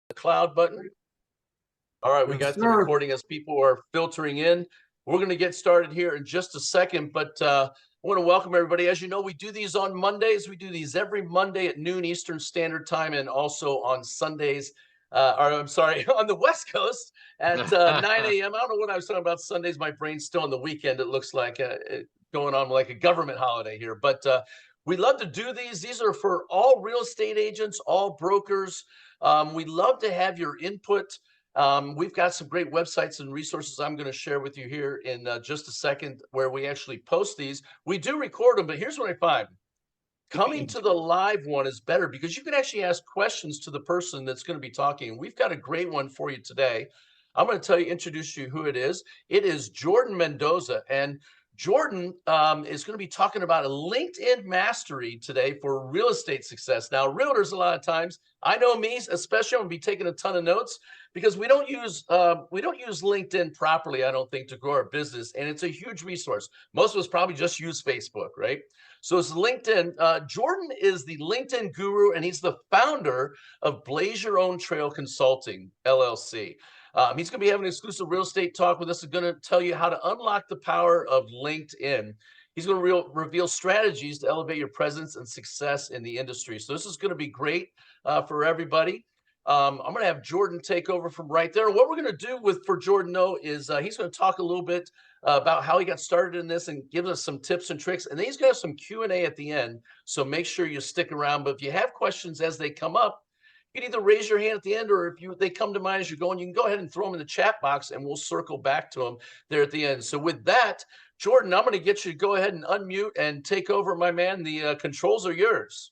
The cloud button. All right, we Yes, got the sir. recording as people are filtering in. We're going to get started here in just a second, but I want to welcome everybody. As you know, we do these on Mondays. We do these every Monday at noon Eastern Standard Time, and also on Sundays, or I'm sorry, on the West Coast at 9 a.m. I don't know what I was talking about Sundays. My brain's still on the weekend. It looks like going on like a government holiday here, but we love to do these. These are for all real estate agents, all brokers. We love to have your input. We've got some great websites and resources I'm going to share with you here in just a second where we actually post these. We do record them, but here's what I find. Coming to the live one is better because you can actually ask questions to the person that's going to be talking. We've got a great one for you today. I'm going to introduce you who it is. It is Jordan Mendoza. And Jordan is going to be talking about a LinkedIn mastery today for real estate success. Now, realtors, a lot of times, I know me, especially, I'm going to be taking a ton of notes because we don't use LinkedIn properly, I don't think, to grow our business. And it's a huge resource. Most of us probably just use Facebook, right? So it's LinkedIn. Jordan is the LinkedIn guru, and he's the founder of Blaze Your Own Trail Consulting, LLC. He's going to be having an exclusive real estate talk with us. He's going to tell you how to unlock the power of LinkedIn. He's going to reveal strategies to elevate your presence and success in the industry. So this is going to be great for everybody. I'm going to have Jordan take over from right there. What we're going to do for Jordan, though, is he's going to talk a little bit about how he got started in this and give us some tips and tricks. And then he's going to have some Q&A at the end. So make sure you stick around. But if you have questions as they come up, you can either raise your hand at the end, or if they come to mind as you're going, you can go ahead and throw them in the chat box and we'll circle back to them there at the end. So with that, Jordan, I'm going to get you to go ahead and unmute and take over, my man. The controls are yours.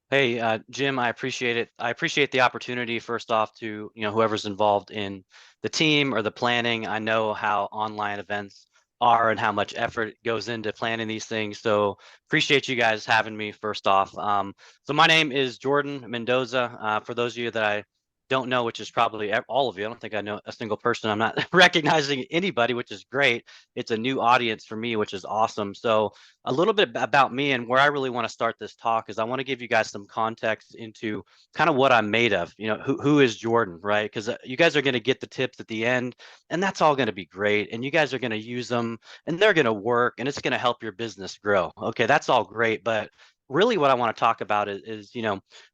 Hey, Jim, I appreciate it. I appreciate the opportunity, first off, to, whoever's involved in the team or the planning. I know how online events are and how much effort goes into planning these things. So appreciate you guys having me, first off. So my name is Jordan Mendoza. For those of you that I don't know, which is probably all of you, I don't think I know a single person. I'm not recognizing anybody, which is great. It's a new audience for me, which is awesome. So a little bit about me and where I really want to start this talk is I want to give you guys some context into kind of what I'm made of. Who is Jordan, right? Because you guys are going to get the tips at the end, and that's all going to be great. And you guys are going to use them, and they're going to work, and it's going to help your business grow. Okay, that's all great, but really what I want to talk about is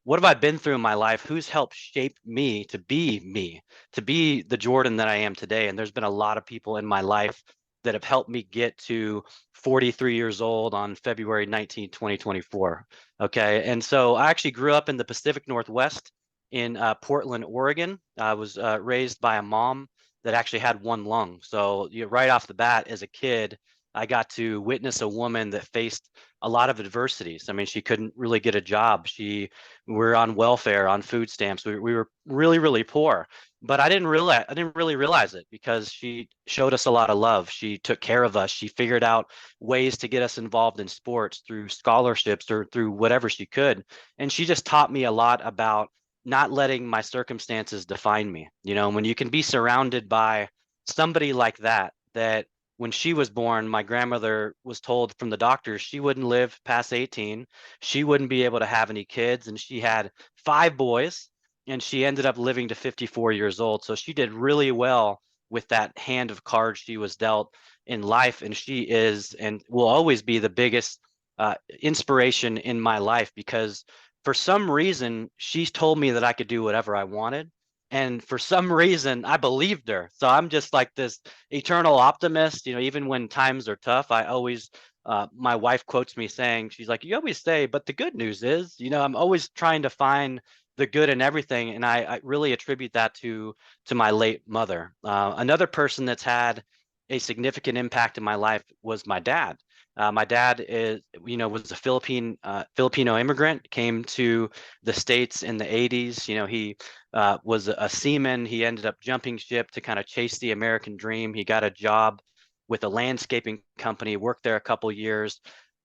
what have I been through in my life? Who's helped shape me, to be the Jordan that I am today? And there's been a lot of people in my life that have helped me get to 43 years old on February 19, 2024. Okay. And so I actually grew up in the Pacific Northwest in Portland, Oregon. I was raised by a mom that actually had one lung. So right off the bat, as a kid, I got to witness a woman that faced a lot of adversities. I mean, she couldn't really get a job. We were on welfare, on food stamps. We were really, really poor. But I didn't really realize it because she showed us a lot of love. She took care of us. She figured out ways to get us involved in sports through scholarships or through whatever she could. And she just taught me a lot about not letting my circumstances define me. When you can be surrounded by somebody like that when she was born, my grandmother was told from the doctors she wouldn't live past 18. She wouldn't be able to have any kids. And she had 5 boys, and she ended up living to 54 years old. So she did really well with that hand of cards she was dealt in life. And she is and will always be the biggest inspiration in my life, because for some reason, she's told me that I could do whatever I wanted. And for some reason, I believed her. So I'm just like this eternal optimist. Even when times are tough, my wife quotes me saying, she's like, you always say, but the good news is, I'm always trying to find the good in everything. And I really attribute that to my late mother. Another person that's had a significant impact in my life was my dad. My dad was a Filipino immigrant, came to the States in the 80s. He was a seaman. He ended up jumping ship to kind of chase the American dream. He got a job with a landscaping company, worked there a couple years,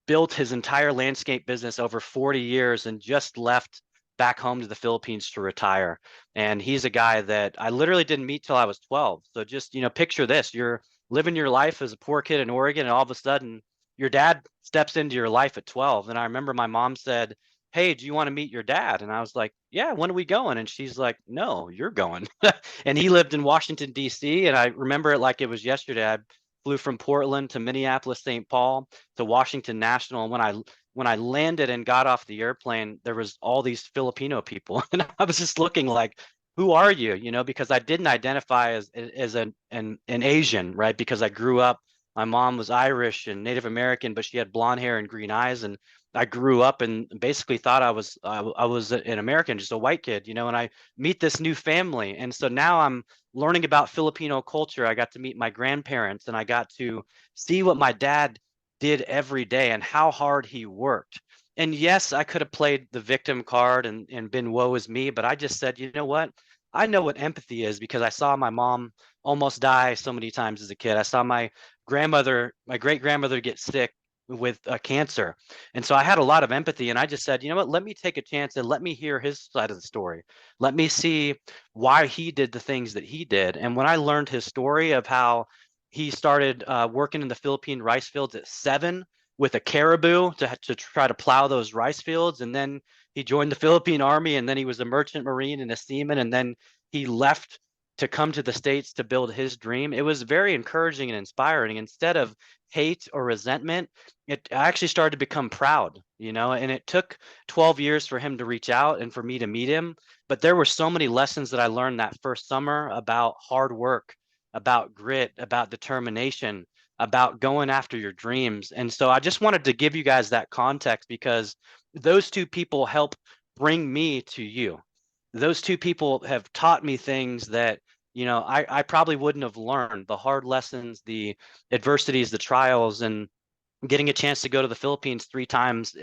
built his entire landscape business over 40 years, and just left back home to the Philippines to retire. And he's a guy that I literally didn't meet till I was 12. So just, picture this. You're living your life as a poor kid in Oregon, and all of a sudden your dad steps into your life at 12. And I remember my mom said, hey, do you want to meet your dad? And I was like, yeah, when are we going? And she's like, no, you're going. And he lived in Washington, D.C. And I remember it like it was yesterday. I flew from Portland to Minneapolis, St. Paul to Washington National. And when I landed and got off the airplane, there was all these Filipino people. And I was just looking like, who are you? Because I didn't identify as an Asian, right? Because I grew up, my mom was Irish and Native American, but she had blonde hair and green eyes. And I grew up and basically thought I was an American, just a white kid, and I meet this new family. And so now I'm learning about Filipino culture. I got to meet my grandparents and I got to see what my dad did every day and how hard he worked. And yes, I could have played the victim card and been woe is me, but I just said, you know what? I know what empathy is because I saw my mom almost die so many times as a kid. I saw my great grandmother get sick with cancer. And so I had a lot of empathy and I just said, you know what, let me take a chance and let me hear his side of the story. Let me see why he did the things that he did. And when I learned his story of how he started working in the Philippine rice fields at 7 with a caribou to try to plow those rice fields. And then he joined the Philippine Army and then he was a merchant marine and a seaman. And then he left to come to the States to build his dream. It was very encouraging and inspiring. Instead of hate or resentment, I actually started to become proud, and it took 12 years for him to reach out and for me to meet him. But there were so many lessons that I learned that first summer about hard work, about grit, about determination, about going after your dreams. And so I just wanted to give you guys that context because those two people help bring me to you. Those two people have taught me things that, I probably wouldn't have learned, the hard lessons, the adversities, the trials, and getting a chance to go to the Philippines 3 times,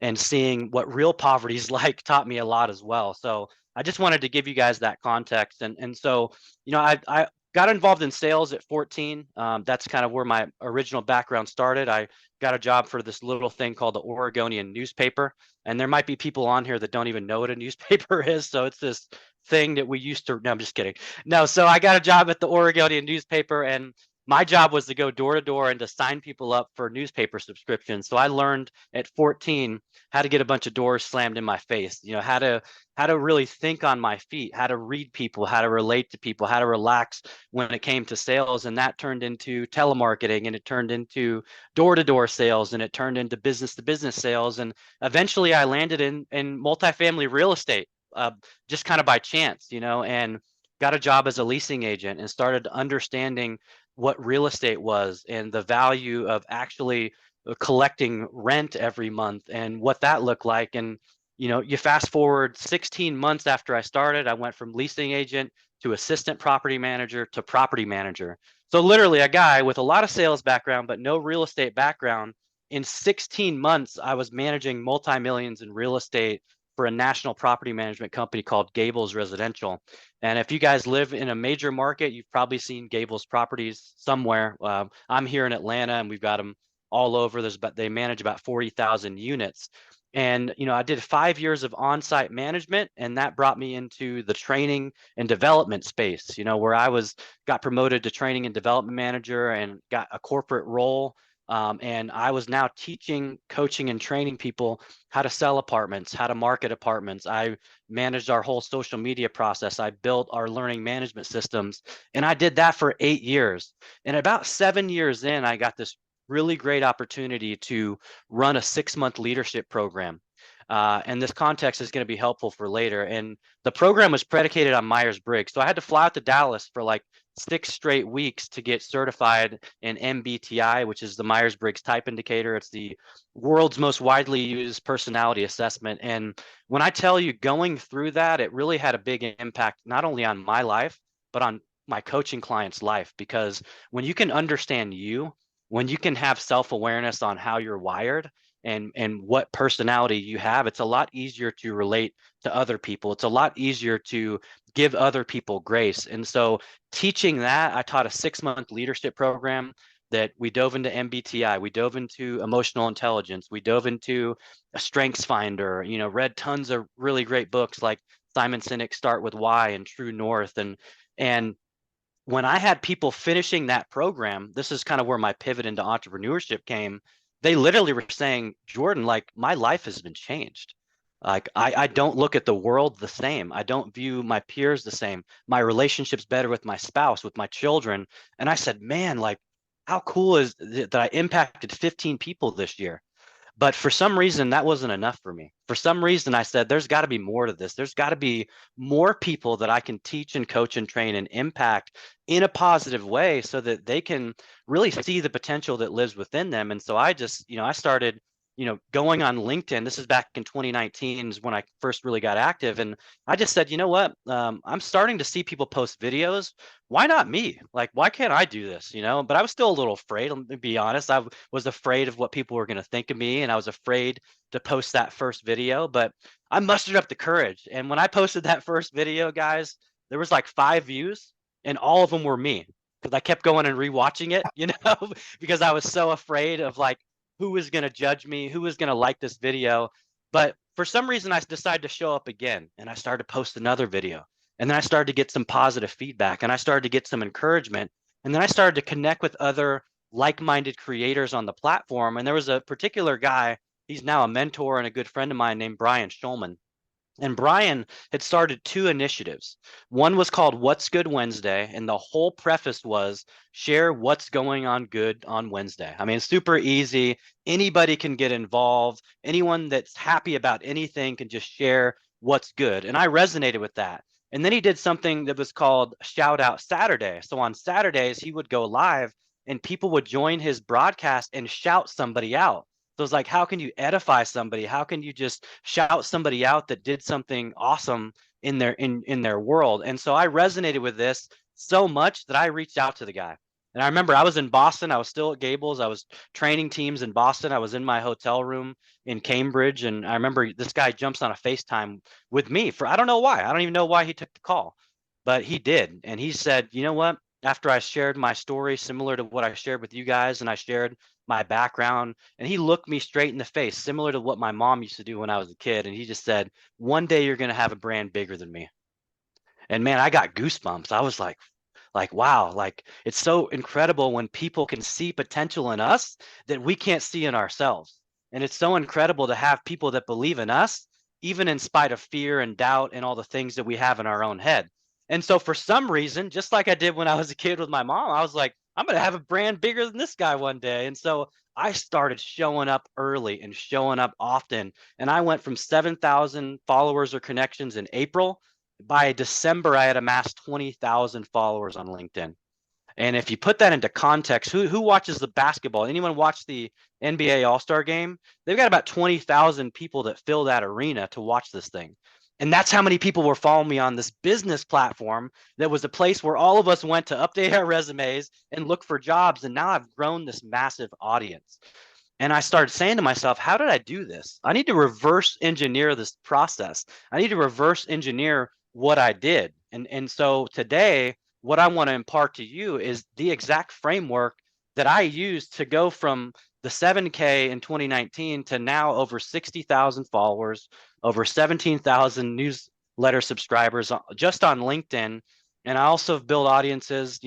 and seeing what real poverty is like taught me a lot as well. So I just wanted to give you guys that context. And so, I got involved in sales at 14. That's kind of where my original background started. I got a job for this little thing called the Oregonian newspaper. And there might be people on here that don't even know what a newspaper is. So it's this thing that we used to, no, I'm just kidding. No, so I got a job at the Oregonian newspaper and my job was to go door to door and to sign people up for newspaper subscriptions. So I learned at 14 how to get a bunch of doors slammed in my face, how to really think on my feet, how to read people, how to relate to people, how to relax when it came to sales. And that turned into telemarketing and it turned into door to door sales and it turned into business to business sales. And eventually I landed in multifamily real estate, just kind of by chance, and got a job as a leasing agent and started understanding what real estate was and the value of actually collecting rent every month and what that looked like. And, you fast forward 16 months after I started, I went from leasing agent to assistant property manager to property manager. So literally a guy with a lot of sales background, but no real estate background. In 16 months, I was managing multi-millions in real estate for a national property management company called Gables Residential. And if you guys live in a major market, you've probably seen Gables properties somewhere. I'm here in Atlanta, and we've got them all over. They manage about 40,000 units. And I did 5 years of on-site management, and that brought me into the training and development space. Where I got promoted to training and development manager and got a corporate role. And I was now teaching, coaching, and training people how to sell apartments, how to market apartments. I managed our whole social media process. I built our learning management systems, and I did that for 8 years. And about 7 years in, I got this really great opportunity to run a 6-month leadership program. And this context is going to be helpful for later. And the program was predicated on Myers-Briggs. So I had to fly out to Dallas for like 6 straight weeks to get certified in MBTI, which is the Myers-Briggs Type Indicator. It's the world's most widely used personality assessment. And when I tell you going through that, it really had a big impact, not only on my life, but on my coaching clients' life. Because when you can understand you, when you can have self-awareness on how you're wired, and what personality you have, it's a lot easier to relate to other people. It's a lot easier to give other people grace. And so teaching that, I taught a 6-month leadership program that we dove into MBTI, we dove into emotional intelligence, we dove into a strengths finder, read tons of really great books like Simon Sinek's Start with Why and True North. And when I had people finishing that program, this is kind of where my pivot into entrepreneurship came. they literally were saying, Jordan, like my life has been changed. Like I don't look at the world the same. I don't view my peers the same. My relationship's better with my spouse, with my children. And I said, man, like how cool is it that I impacted 15 people this year? But for some reason, that wasn't enough for me. For some reason, I said, there's got to be more to this. There's got to be more people that I can teach and coach and train and impact in a positive way so that they can really see the potential that lives within them. And so I just, I started, going on LinkedIn. This is back in 2019 is when I first really got active. And I just said, you know what? I'm starting to see people post videos. Why not me? Like, why can't I do this? But I was still a little afraid. Let me be honest. I was afraid of what people were going to think of me, and I was afraid to post that first video. But I mustered up the courage, and when I posted that first video, guys, there was like 5 views, and all of them were me because I kept going and rewatching it, because I was so afraid of like who was going to judge me, who was going to like this video. But for some reason, I decided to show up again, and I started to post another video. And then I started to get some positive feedback, and I started to get some encouragement. And then I started to connect with other like-minded creators on the platform. And there was a particular guy, he's now a mentor and a good friend of mine named Brian Schulman. And Brian had started two initiatives. One was called What's Good Wednesday, and the whole preface was share what's going on good on Wednesday. I mean, it's super easy. Anybody can get involved. Anyone that's happy about anything can just share what's good. And I resonated with that. And then he did something that was called Shout Out Saturday. So on Saturdays, he would go live and people would join his broadcast and shout somebody out. So it's like, how can you edify somebody? How can you just shout somebody out that did something awesome in their world? And so I resonated with this so much that I reached out to the guy. And I remember I was in Boston. I was still at Gables. I was training teams in Boston. I was in my hotel room in Cambridge. And I remember this guy jumps on a FaceTime with me for I don't know why. I don't even know why he took the call, but he did. And he said, you know what? After I shared my story, similar to what I shared with you guys, and I shared my background, and he looked me straight in the face, similar to what my mom used to do when I was a kid. And he just said, one day you're going to have a brand bigger than me. And man, I got goosebumps. I was like, wow, like it's so incredible when people can see potential in us that we can't see in ourselves. And it's so incredible to have people that believe in us, even in spite of fear and doubt and all the things that we have in our own head. And so for some reason, just like I did when I was a kid with my mom, I was like, I'm going to have a brand bigger than this guy one day. And so I started showing up early and showing up often. And I went from 7,000 followers or connections in April. By December, I had amassed 20,000 followers on LinkedIn. And if you put that into context, who watches the basketball? Anyone watch the NBA All-Star game? They've got about 20,000 people that fill that arena to watch this thing. And that's how many people were following me on this business platform that was a place where all of us went to update our resumes and look for jobs. And now I've grown this massive audience. And I started saying to myself, how did I do this? I need to reverse engineer this process. I need to reverse engineer what I did. And so today, what I want to impart to you is the exact framework that I used to go from the 7K in 2019 to now over 60,000 followers, over 17,000 newsletter subscribers just on LinkedIn. And I also have built audiences,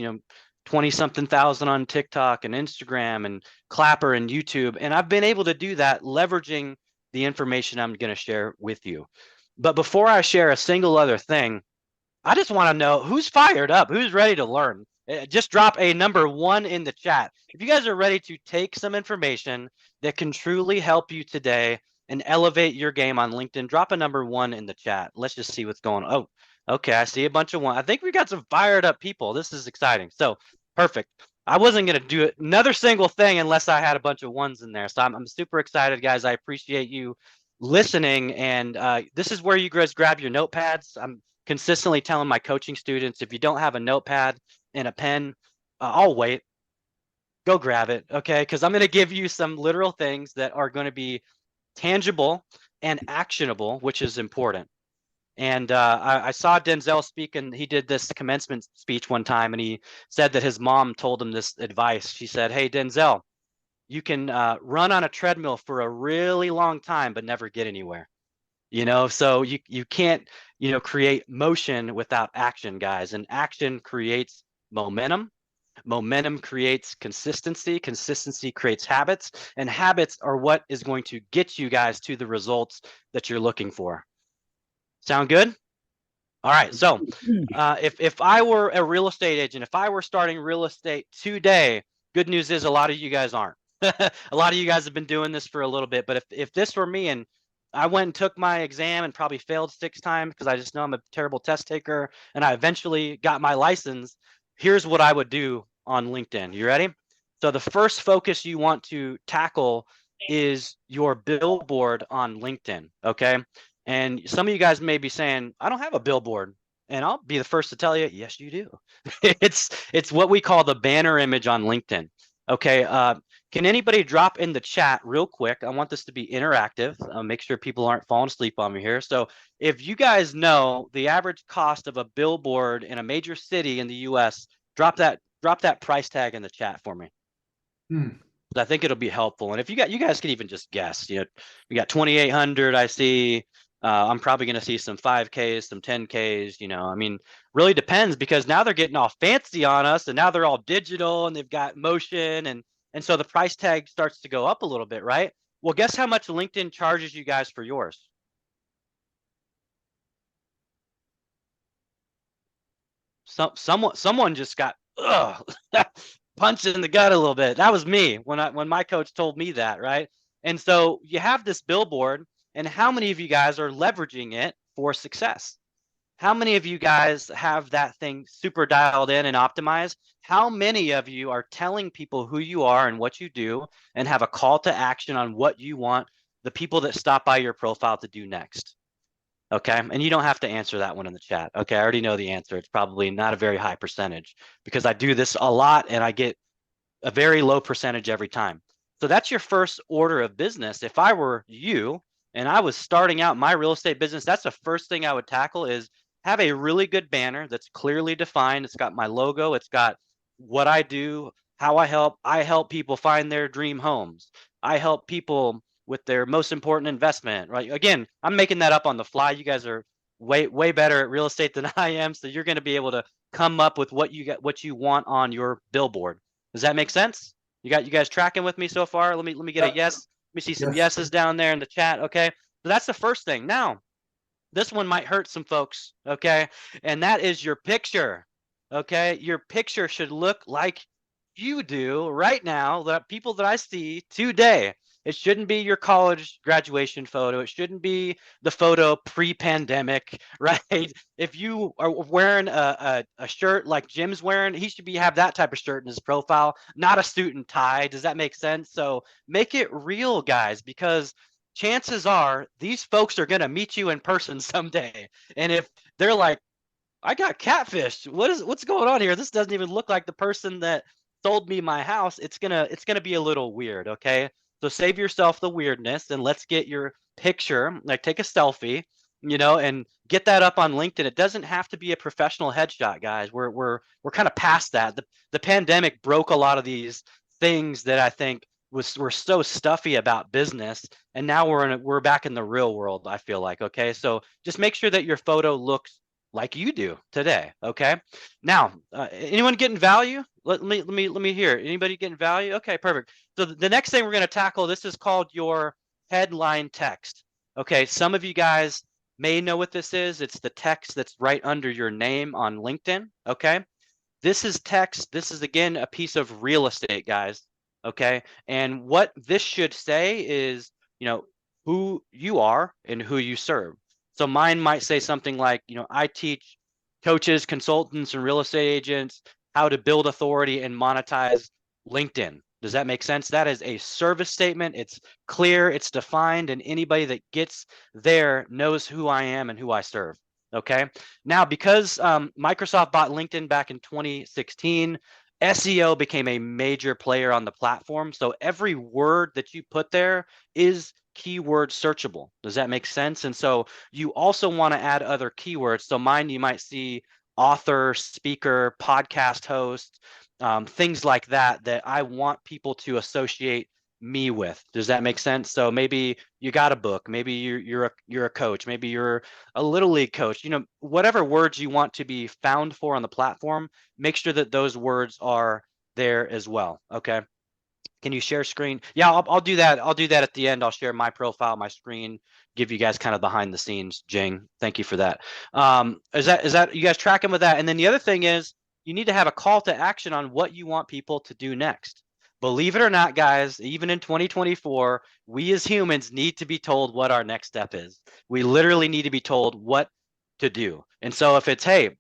20 something thousand on TikTok and Instagram and Clapper and YouTube. And I've been able to do that leveraging the information I'm going to share with you. But before I share a single other thing, I just want to know who's fired up, who's ready to learn. Just drop a number 1 in the chat. If you guys are ready to take some information that can truly help you today and elevate your game on LinkedIn, drop a number 1 in the chat. Let's just see what's going on. Oh, okay. I see a bunch of one. I think we got some fired up people. This is exciting. So perfect. I wasn't going to do another single thing unless I had a bunch of ones in there. So I'm super excited, guys. I appreciate you listening. And this is where you guys grab your notepads. I'm consistently telling my coaching students, if you don't have a notepad and a pen, I'll wait. Go grab it, okay? Because I'm going to give you some literal things that are going to be tangible and actionable, which is important. And I saw Denzel speak, and he did this commencement speech one time, and he said that his mom told him this advice. She said, hey, Denzel, you can run on a treadmill for a really long time, but never get anywhere. So you can't create motion without action, guys, and action creates momentum. Momentum creates consistency. Consistency creates habits, and habits are what is going to get you guys to the results that you're looking for. Sound good? All right. So if I were a real estate agent, if I were starting real estate today, good news is a lot of you guys aren't. A lot of you guys have been doing this for a little bit, but if this were me and I went and took my exam and probably failed 6 times because I just know I'm a terrible test taker and I eventually got my license, here's what I would do on LinkedIn. You ready? So the first focus you want to tackle is your billboard on LinkedIn. Okay. And some of you guys may be saying, I don't have a billboard. And I'll be the first to tell you, yes, you do. It's what we call the banner image on LinkedIn. Okay. Can anybody drop in the chat real quick? I want this to be interactive. Make sure people aren't falling asleep on me here. So if you guys know the average cost of a billboard in a major city in the US, drop that price tag in the chat for me. I think it'll be helpful. And if you guys can even just guess, we got 2,800. I see. I'm probably going to see some 5Ks, some 10Ks. I mean, really depends because now they're getting all fancy on us, and now they're all digital, and they've got motion, and so the price tag starts to go up a little bit, right? Well, guess how much LinkedIn charges you guys for yours? Someone just got punched in the gut a little bit. That was me when my coach told me that, right? And so you have this billboard, and how many of you guys are leveraging it for success? How many of you guys have that thing super dialed in and optimized? How many of you are telling people who you are and what you do and have a call to action on what you want the people that stop by your profile to do next? Okay. And you don't have to answer that one in the chat. Okay. I already know the answer. It's probably not a very high percentage because I do this a lot and I get a very low percentage every time. So that's your first order of business. If I were you and I was starting out my real estate business, that's the first thing I would tackle is have a really good banner that's clearly defined. It's got my logo. It's got what I do, how I help. I help people find their dream homes. I help people with their most important investment, right? Again, I'm making that up on the fly. You guys are way better at real estate than I am, so you're going to be able to come up with what you want on your billboard. Does that make sense? You guys tracking with me so far? Let me get a yes. Let me see some yeses down there in the chat. Okay. So that's the first thing. Now, this one might hurt some folks, okay? And that is your picture. Okay? Your picture should look like you do right now, the people that I see today. It shouldn't be your college graduation photo. It shouldn't be the photo pre-pandemic, right? If you are wearing a shirt like Jim's wearing, he should have that type of shirt in his profile, not a suit and tie. Does that make sense? So make it real, guys, because chances are these folks are going to meet you in person someday. And if they're like, I got catfished, what's going on here? This doesn't even look like the person that sold me my house. It's gonna be a little weird. Okay. So save yourself the weirdness and let's get your picture, like take a selfie, and get that up on LinkedIn. It doesn't have to be a professional headshot, guys. We're kind of past that. The pandemic broke a lot of these things that I think were so stuffy about business, and now we're back in the real world. I feel like, okay, so just make sure that your photo looks like you do today. Okay. Now, anyone getting value? Let me hear. Anybody getting value? Okay, perfect. So the next thing we're going to tackle, this is called your headline text. Okay, some of you guys may know what this is. It's the text that's right under your name on LinkedIn. Okay. This is text. This is again a piece of real estate, guys. Okay. And what this should say is, who you are and who you serve. So mine might say something like, I teach coaches, consultants, and real estate agents how to build authority and monetize LinkedIn. Does that make sense? That is a service statement. It's clear, it's defined, and anybody that gets there knows who I am and who I serve. Okay. Now, because Microsoft bought LinkedIn back in 2016, SEO became a major player on the platform. So every word that you put there is keyword searchable. Does that make sense? And so you also want to add other keywords. So mine, you might see author, speaker, podcast host, things like that, that I want people to associate me with. Does that make sense? So maybe you got a book, maybe you're a coach, maybe you're a little league coach, whatever words you want to be found for on the platform, make sure that those words are there as well. Okay. Can you share screen? Yeah, I'll do that. I'll do that at the end. I'll share my profile, my screen, give you guys kind of behind the scenes. Jing, thank you for that. Is that you guys tracking with that? And then the other thing is you need to have a call to action on what you want people to do next. Believe it or not, guys, even in 2024, we as humans need to be told what our next step is. We literally need to be told what to do. And so if it's, hey,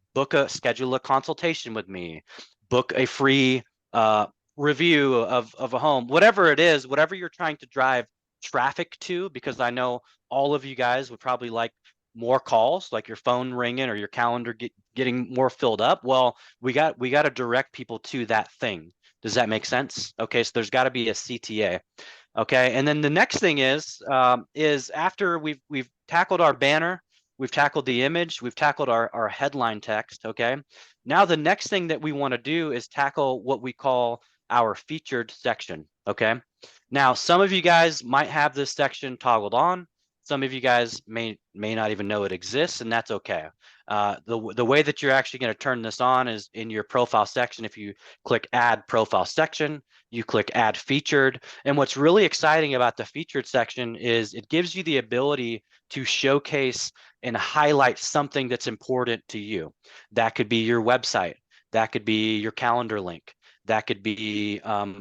schedule a consultation with me, book a free uh, review of a home, whatever it is, whatever you're trying to drive traffic to, because I know all of you guys would probably like more calls, like your phone ringing or your calendar getting more filled up. Well, we got to direct people to that thing. Does that make sense? Okay, so there's got to be a CTA. Okay, and then the next thing is after we've tackled our banner, we've tackled the image, we've tackled our headline text. Okay, now the next thing that we want to do is tackle what we call our featured section. Okay, now some of you guys might have this section toggled on. Some of you guys may not even know it exists, and that's okay. The way that you're actually going to turn this on is in your profile section. If you click Add Profile Section, you click Add Featured. And what's really exciting about the featured section is it gives you the ability to showcase and highlight something that's important to you. That could be your website. That could be your calendar link. That could be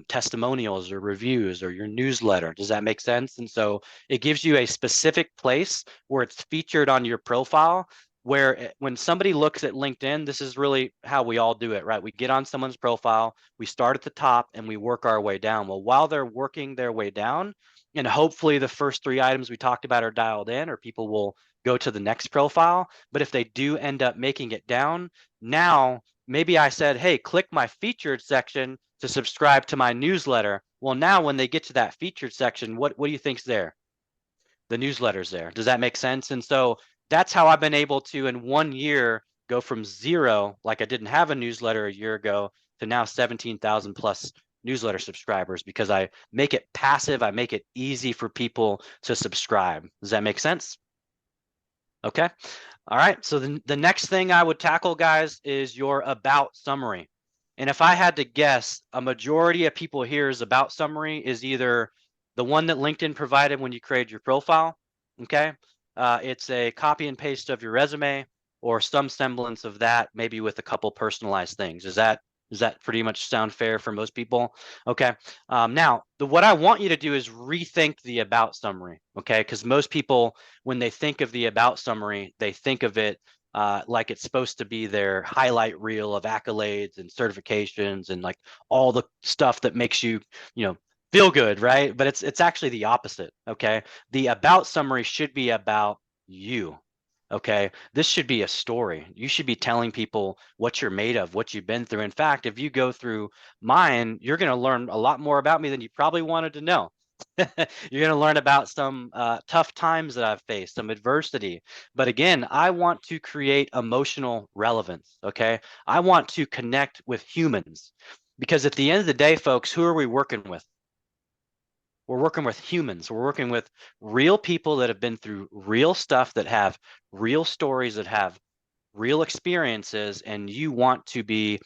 testimonials or reviews or your newsletter. Does that make sense? And so it gives you a specific place where it's featured on your profile where when somebody looks at LinkedIn, this is really how we all do it, right? We get on someone's profile, we start at the top and we work our way down. Well, while they're working their way down, and hopefully the first three items we talked about are dialed in, or people will go to the next profile. But if they do end up making it down, now maybe I said, hey, click my featured section to subscribe to my newsletter. Well, now when they get to that featured section, what do you think's there? The newsletter's there. Does that make sense? And so that's how I've been able to, in 1 year, go from zero, like I didn't have a newsletter a year ago, to now 17,000 plus newsletter subscribers because I make it passive. I make it easy for people to subscribe. Does that make sense? Okay. All right. So the next thing I would tackle, guys, is your about summary. And if I had to guess, a majority of people here's about summary is either the one that LinkedIn provided when you create your profile. Okay. It's a copy and paste of your resume or some semblance of that, maybe with a couple personalized things. Does that pretty much sound fair for most people? Okay. Now, what I want you to do is rethink the about summary. Okay. Because most people, when they think of the about summary, they think of it like it's supposed to be their highlight reel of accolades and certifications and like all the stuff that makes you, feel good, right? But it's actually the opposite. Okay. The about summary should be about you. Okay. This should be a story. You should be telling people what you're made of, what you've been through. In fact, if you go through mine, you're going to learn a lot more about me than you probably wanted to know. You're going to learn about some tough times that I've faced, some adversity. But again, I want to create emotional relevance. Okay. I want to connect with humans because at the end of the day, folks, who are we working with? We're working with humans. We're working with real people that have been through real stuff, that have real stories, that have real experiences, and you want to be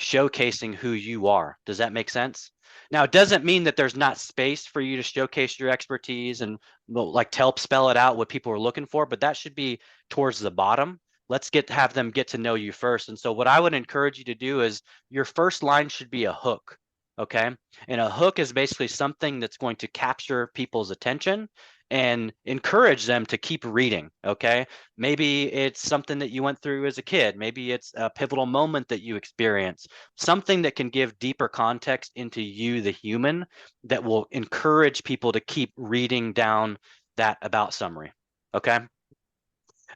showcasing who you are. Does that make sense? Now, it doesn't mean that there's not space for you to showcase your expertise and like help spell it out what people are looking for, but that should be towards the bottom. Let's have them get to know you first. And so what I would encourage you to do is your first line should be a hook. Okay. And a hook is basically something that's going to capture people's attention and encourage them to keep reading. Okay. Maybe it's something that you went through as a kid. Maybe it's a pivotal moment that you experience, something that can give deeper context into you, the human, that will encourage people to keep reading down that about summary. Okay.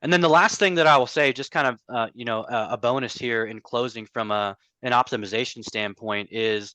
And then the last thing that I will say, just kind of, a bonus here in closing from an optimization standpoint is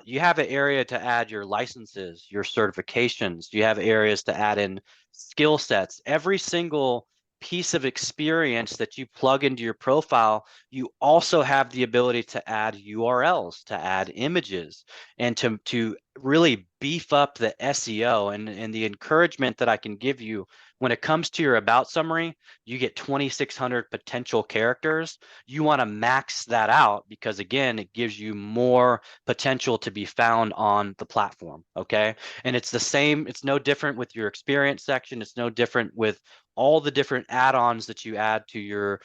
you have an area to add your licenses, your certifications. You have areas to add in skill sets. Every single piece of experience that you plug into your profile, you also have the ability to add URLs, to add images, and to really beef up the SEO. And the encouragement that I can give you When it comes to your about summary, you get 2,600 potential characters. You want to max that out because, again, it gives you more potential to be found on the platform. Okay. And it's the same, it's no different with your experience section. It's no different with all the different add-ons that you add to your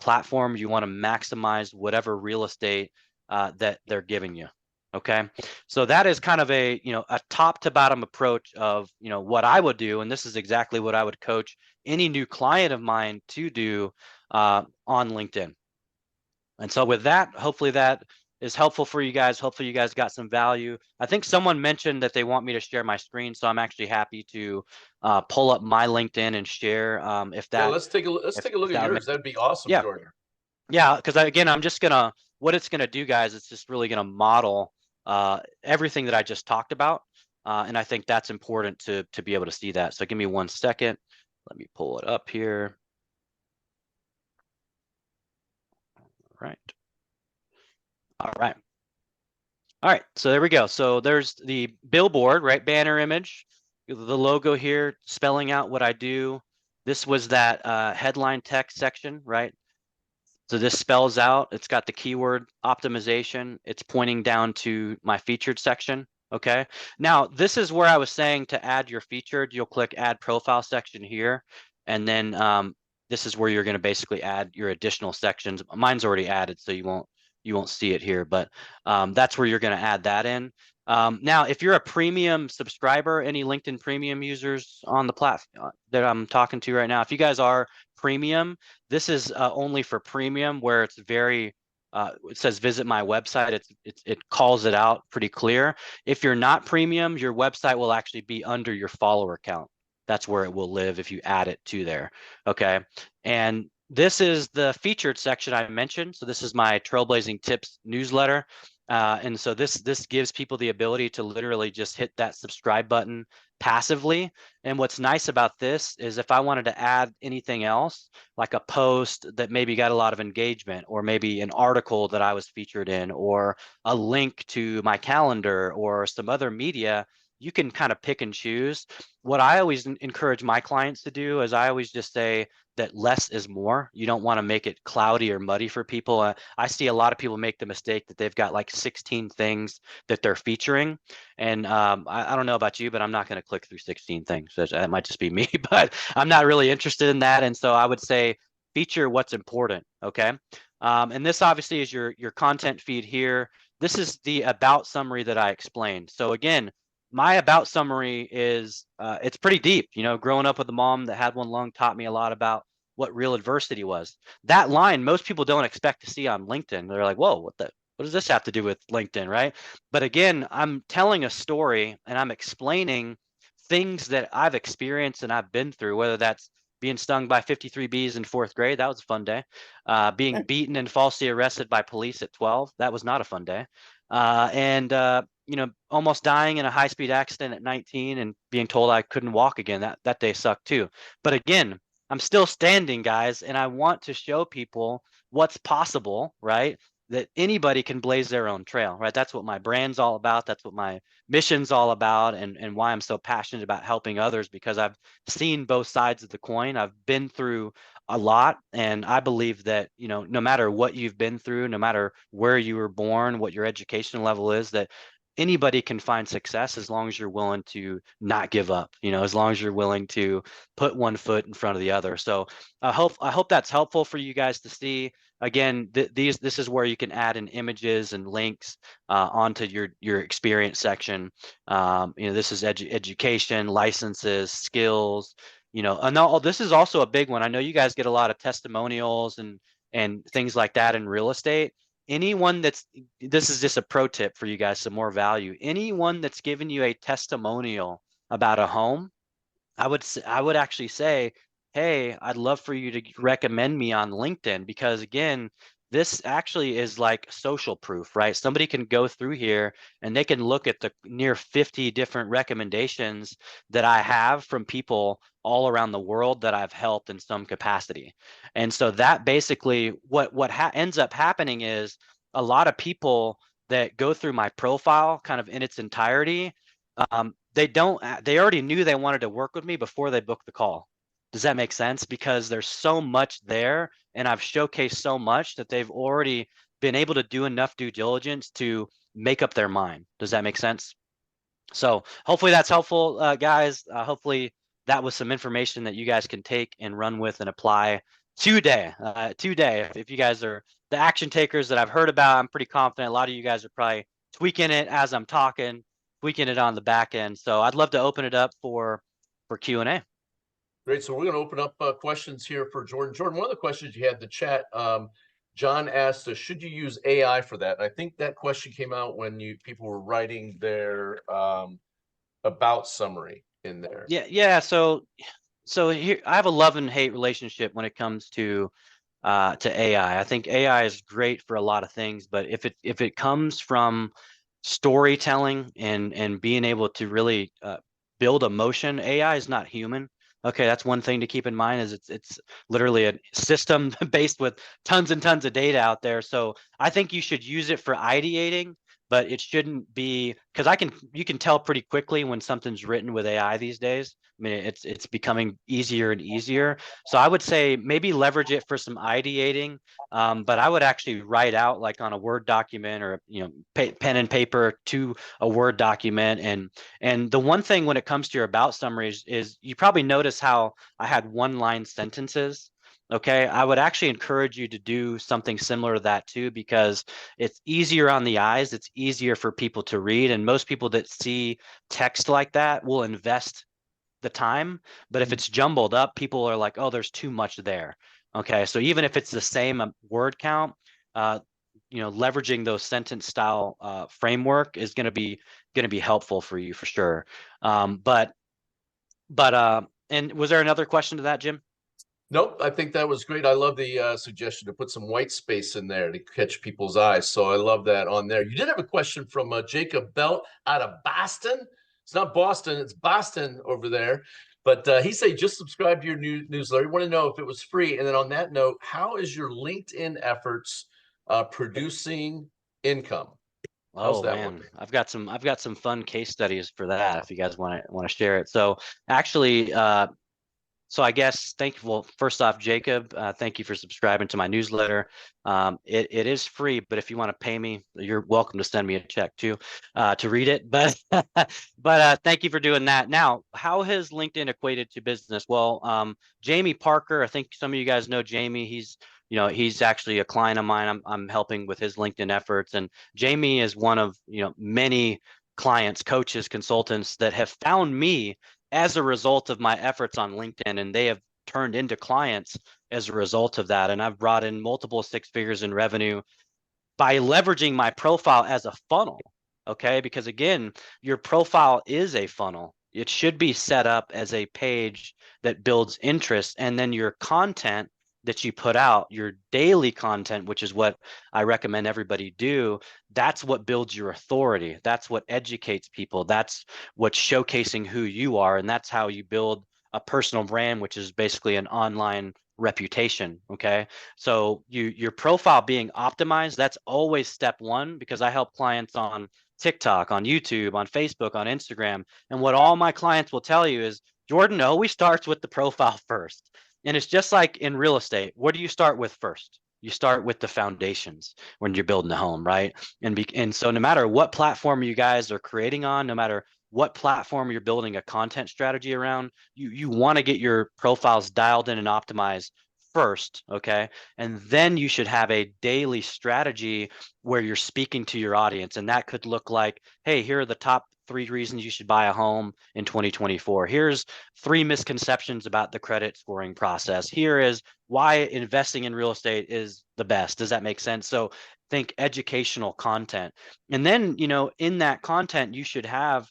platform. You want to maximize whatever real estate that they're giving you. Okay. So that is kind of a, a top to bottom approach of, what I would do. And this is exactly what I would coach any new client of mine to do on LinkedIn. And so with that, hopefully that is helpful for you guys. Hopefully you guys got some value. I think someone mentioned that they want me to share my screen. So I'm actually happy to pull up my LinkedIn and share if Yeah, that, let's take a look if at that would yours. make, That'd be awesome, yeah. Jordan. Yeah, because again, what it's gonna do, guys, it's just really gonna model everything that I just talked about, and I think that's important to be able to see that. So give me 1 second. Let me pull it up here. Right. All right. All right. So there we go. So there's the billboard, right? Banner image, the logo here, spelling out what I do. This was that headline text section, right? So this spells out, it's got the keyword optimization. It's pointing down to my featured section. Okay. Now, this is where I was saying to add your featured, you'll click add profile section here. And then this is where you're going to basically add your additional sections. Mine's already added, so you won't see it here, but that's where you're going to add that in. Now, if you're a premium subscriber, any LinkedIn premium users on the platform that I'm talking to right now, if you guys are premium, this is only for premium, where it's very it says visit my website. It calls it out pretty clear. If you're not premium, your website will actually be under your follower count. That's where it will live if you add it to there. Okay. And this is the featured section I mentioned. So this is my Trailblazing Tips newsletter. And so this gives people the ability to literally just hit that subscribe button passively. And what's nice about this is if I wanted to add anything else, like a post that maybe got a lot of engagement, or maybe an article that I was featured in, or a link to my calendar or some other media, you can kind of pick and choose. What I always encourage my clients to do is I always just say that less is more. You don't want to make it cloudy or muddy for people. I see a lot of people make the mistake that they've got like 16 things that they're featuring. And I don't know about you, but I'm not going to click through 16 things. That might just be me, but I'm not really interested in that. And so I would say feature what's important. Okay. And this obviously is your content feed here. This is the about summary that I explained. So again, my about summary is it's pretty deep. Growing up with a mom that had one lung taught me a lot about what real adversity was. That line most people don't expect to see on LinkedIn. They're like, whoa, what does this have to do with LinkedIn, right? But again, I'm telling a story and I'm explaining things that I've experienced and I've been through, whether that's being stung by 53 bees in 4th grade. That was a fun day. Being beaten and falsely arrested by police at 12. That was not a fun day. And almost dying in a high-speed accident at 19 and being told I couldn't walk again. That day sucked too. But again, I'm still standing, guys, and I want to show people what's possible, right? That anybody can blaze their own trail, right? That's what my brand's all about. That's what my mission's all about, and why I'm so passionate about helping others, because I've seen both sides of the coin. I've been through a lot, and I believe that, no matter what you've been through, no matter where you were born, what your education level is, that anybody can find success as long as you're willing to not give up, as long as you're willing to put one foot in front of the other. So I hope that's helpful for you guys to see. Again, this is where you can add in images and links onto your experience section. This is education, licenses, skills. And this is also a big one. I know you guys get a lot of testimonials and things like that in real estate. Anyone this is just a pro tip for you guys, some more value. Anyone that's given you a testimonial about a home, I would actually say, hey, I'd love for you to recommend me on LinkedIn, because again, this actually is like social proof, right? Somebody can go through here and they can look at the near 50 different recommendations that I have from people all around the world that I've helped in some capacity. And so that basically what ends up happening is a lot of people that go through my profile kind of in its entirety, they already knew they wanted to work with me before they booked the call. Does that make sense? Because there's so much there, and I've showcased so much that they've already been able to do enough due diligence to make up their mind. Does that make sense? So hopefully that's helpful, guys. Hopefully that was some information that you guys can take and run with and apply today. Today, if you guys are the action takers that I've heard about, I'm pretty confident a lot of you guys are probably tweaking it as I'm talking, tweaking it on the back end. So I'd love to open it up for Q&A. Great. So we're going to open up questions here for Jordan. Jordan, one of the questions you had in the chat, John asked, should you use AI for that? And I think that question came out when people were writing their about summary in there. Yeah. So here I have a love and hate relationship when it comes to AI. I think AI is great for a lot of things, but if it comes from storytelling and being able to really build emotion, AI is not human. Okay, that's one thing to keep in mind is it's literally a system based with tons and tons of data out there. So I think you should use it for ideating, but it shouldn't be because you can tell pretty quickly when something's written with AI these days. I mean, it's becoming easier and easier. So I would say maybe leverage it for some ideating, but I would actually write out like on a Word document or pen and paper to a Word document. And the one thing when it comes to your about summaries is you probably notice how I had one-line sentences. Okay, I would actually encourage you to do something similar to that too, because it's easier on the eyes, it's easier for people to read, and most people that see text like that will invest the time. But if it's jumbled up, people are like, oh, there's too much there. Okay, so even if it's the same word count, uh, leveraging those sentence style framework is going to be helpful for you for sure. But and was there another question to that, Jim? Nope, I think that was great. I love the suggestion to put some white space in there to catch people's eyes. So I love that on there. You did have a question from Jacob Belt out of Boston. It's not Boston, it's Boston over there. But he said just subscribe to your newsletter. You want to know if it was free. And then on that note, how is your LinkedIn efforts producing income? How's Oh that man, working? I've got some fun case studies for that if you guys want to share it. So actually, so I guess well, first off, Jacob, thank you for subscribing to my newsletter. It is free, but if you want to pay me, you're welcome to send me a check too, to read it. But thank you for doing that. Now, how has LinkedIn equated to business? Well, Jamie Parker, I think some of you guys know Jamie. He's actually a client of mine. I'm helping with his LinkedIn efforts, and Jamie is one of many clients, coaches, consultants that have found me as a result of my efforts on LinkedIn, and they have turned into clients as a result of that. And I've brought in multiple six figures in revenue by leveraging my profile as a funnel. Okay. Because again, your profile is a funnel. It should be set up as a page that builds interest. And then your content that you put out, your daily content, which is what I recommend everybody do, that's what builds your authority. That's what educates people. That's what's showcasing who you are. And that's how you build a personal brand, which is basically an online reputation. Okay. So your profile being optimized, that's always step one, because I help clients on TikTok, on YouTube, on Facebook, on Instagram. And what all my clients will tell you is, Jordan always starts with the profile first. And it's just like in real estate. What do you start with first? You start with the foundations when you're building a home, right? And so no matter what platform you guys are creating on, no matter what platform you're building a content strategy around, you want to get your profiles dialed in and optimized first, okay? And then you should have a daily strategy where you're speaking to your audience. And that could look like, hey, here are the top 3 reasons you should buy a home in 2024. Here's 3 misconceptions about the credit scoring process. Here is why investing in real estate is the best. Does that make sense? So think educational content. And then, in that content, you should have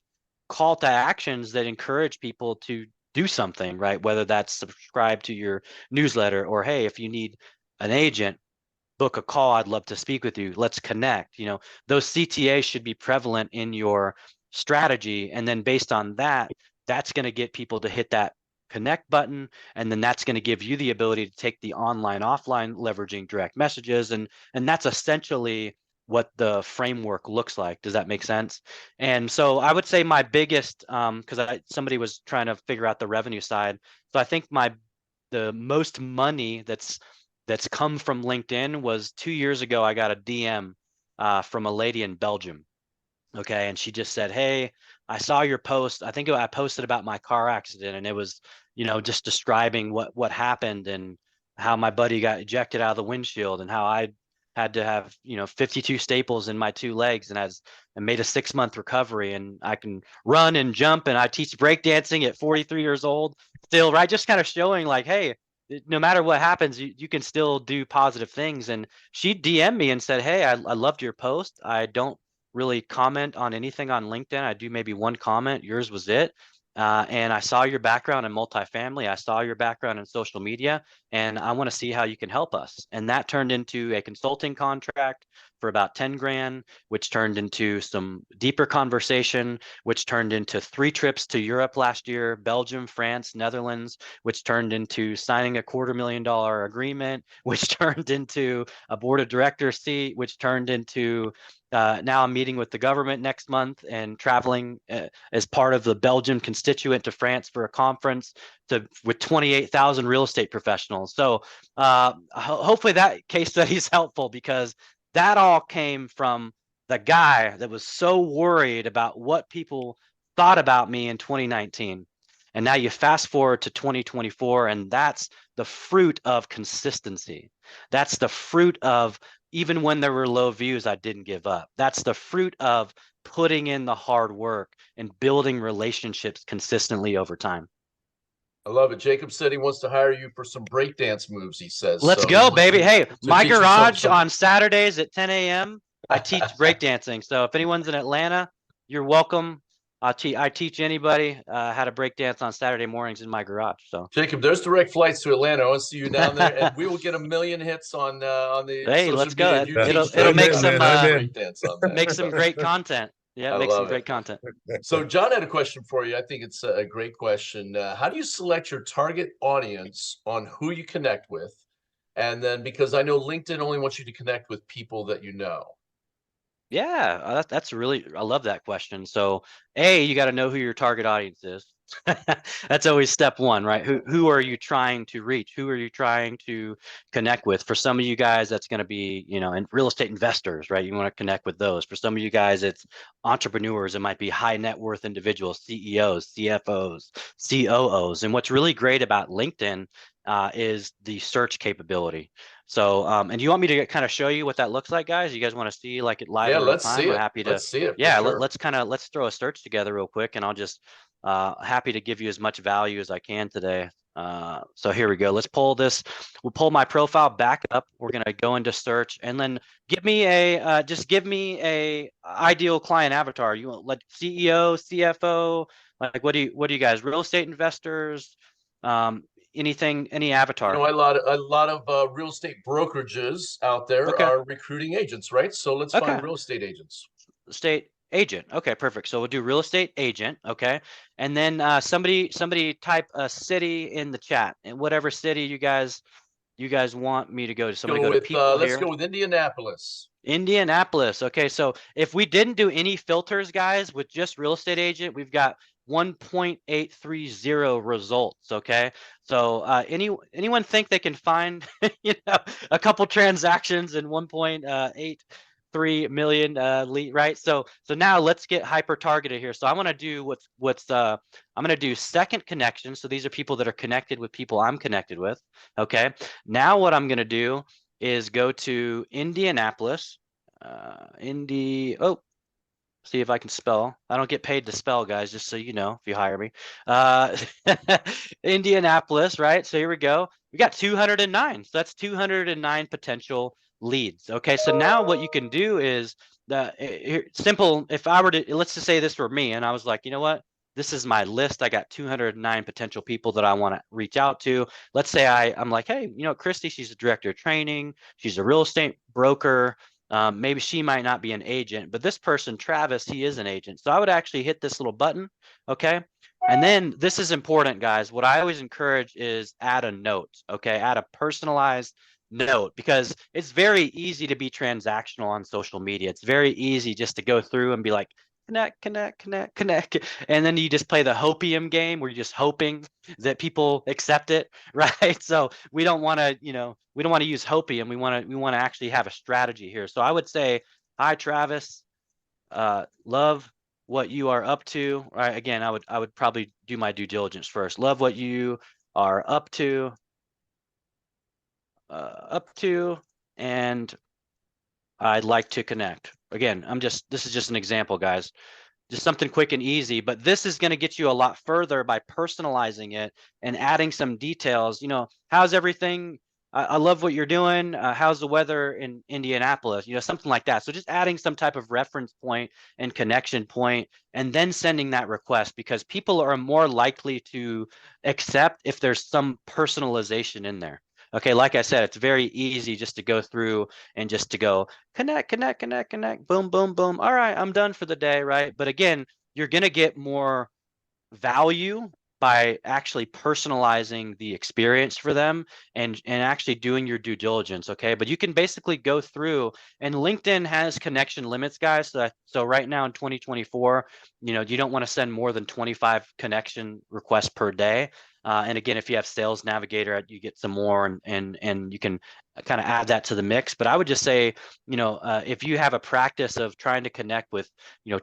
call to actions that encourage people to do something, right? Whether that's subscribe to your newsletter, or hey, if you need an agent, book a call. I'd love to speak with you. Let's connect. Those CTAs should be prevalent in your strategy. And then based on that, that's going to get people to hit that connect button. And then that's going to give you the ability to take the online, offline, leveraging direct messages. And that's essentially what the framework looks like. Does that make sense? And so I would say my biggest, because somebody was trying to figure out the revenue side. So I think my the most money that's come from LinkedIn was 2 years ago. I got a DM from a lady in Belgium. Okay. And she just said, "Hey, I saw your post. I think I posted about my car accident, and it was, just describing what happened and how my buddy got ejected out of the windshield and how I had to have, 52 staples in my two legs and made a 6 month recovery. And I can run and jump, and I teach breakdancing at 43 years old still, right? Just kind of showing like, hey, no matter what happens, you can still do positive things." And she DM'd me and said, "Hey, I loved your post. I don't really comment on anything on LinkedIn. I do maybe one comment. Yours was it. And I saw your background in multifamily. I saw your background in social media, and I want to see how you can help us." And that turned into a consulting contract for about 10 grand, which turned into some deeper conversation, which turned into 3 trips to Europe last year, Belgium, France, Netherlands, which turned into signing a $250,000 agreement, which turned into a board of directors seat, which turned into now I'm meeting with the government next month and traveling as part of the Belgian constituent to France for a conference with 28,000 real estate professionals. So hopefully that case study is helpful, because that all came from the guy that was so worried about what people thought about me in 2019. And now you fast forward to 2024, and that's the fruit of consistency. That's the fruit of, even when there were low views, I didn't give up. That's the fruit of putting in the hard work and building relationships consistently over time. I love it. Jacob said he wants to hire you for some breakdance moves, he says. Let's So he go, wants baby. Hey, to my teach you some garage some on Saturdays at 10 a.m. I teach breakdancing. So if anyone's in Atlanta, you're welcome. I teach anybody how to breakdance on Saturday mornings in my garage. So Jacob, there's direct flights to Atlanta. I want to see you down there, and we will get a million hits on the hey, social let's media. go. And you Yeah, It'll teach it'll I'm make in, some man. I'm in. breakdance on that. make some So great content. Yeah, I make some love it. great content. So John had a question for you. I think it's a great question. How do you select your target audience on who you connect with? And then, because I know LinkedIn only wants you to connect with people that you know. Yeah, that's really, I love that question. So, you got to know who your target audience is. That's always step one, right? Who are you trying to reach? Who are you trying to connect with? For some of you guys, that's going to be, in real estate investors, right? You want to connect with those. For some of you guys, it's entrepreneurs. It might be high net worth individuals, CEOs, CFOs, COOs. And what's really great about LinkedIn is the search capability. So, and you want me to kind of show you what that looks like, guys? You guys want to see like it live Yeah, in real let's see time? We're it. happy to, Let's see it for yeah, sure. let's throw a search together real quick, and I'll just, happy to give you as much value as I can today. So here we go. Let's pull this. We'll pull my profile back up. We're going to go into search, and then just give me a ideal client avatar. You want like CEO, CFO, like what do you guys, real estate investors, um, anything, any You avatar? know, a lot of real estate brokerages out there Okay. are recruiting agents, right? So let's find Okay. real estate agents. State agent. Okay, perfect. So we'll do real estate agent. Okay. And then somebody type a city in the chat, and whatever city you guys want me to go to. So I'm gonna Go go to with people let's here. go with Indianapolis. Indianapolis. Okay, so if we didn't do any filters, guys, with just real estate agent, we've got 1.830 results. Okay, so anyone think they can find a couple transactions in 1.83 million lead, right? So now let's get hyper targeted here. So I want to do what's I'm going to do second connection. So these are people that are connected with people I'm connected with. Okay, now what I'm going to do is go to Indianapolis. See if I can spell. I don't get paid to spell, guys, just so you know, if you hire me. Uh, Indianapolis, right? So here we go. We got 209. So that's 209 potential leads. Okay, so now what you can do is simple. If I were to, let's just say this were me, and I was like, you know what? This is my list. I got 209 potential people that I want to reach out to. Let's say I'm like, hey, Christy, she's a director of training. She's a real estate broker. Maybe she might not be an agent, but this person, Travis, he is an agent. So I would actually hit this little button. Okay. And then this is important, guys. What I always encourage is add a note. Okay. Add a personalized note, because it's very easy to be transactional on social media. It's very easy just to go through and be like, connect. And then you just play the hopium game where you're just hoping that people accept it, right? So we don't want to, we don't want to use hopium. We want to actually have a strategy here. So I would say, hi, Travis. Love what you are up to. Right. Again, I would probably do my due diligence first. Love what you are up to, and I'd like to connect. Again, this is just an example, guys. Just something quick and easy, but this is going to get you a lot further by personalizing it and adding some details. How's everything? I love what you're doing. How's the weather in Indianapolis? Something like that. So just adding some type of reference point and connection point, and then sending that request, because people are more likely to accept if there's some personalization in there. Okay, like I said, it's very easy just to go through and just to go connect, boom, boom, boom. All right, I'm done for the day, right? But again, you're going to get more value by actually personalizing the experience for them and actually doing your due diligence. Okay, but you can basically go through, and LinkedIn has connection limits, guys. So right now in 2024, you don't want to send more than 25 connection requests per day. And again, if you have Sales Navigator, you get some more, and you can kind of add that to the mix. But I would just say, if you have a practice of trying to connect with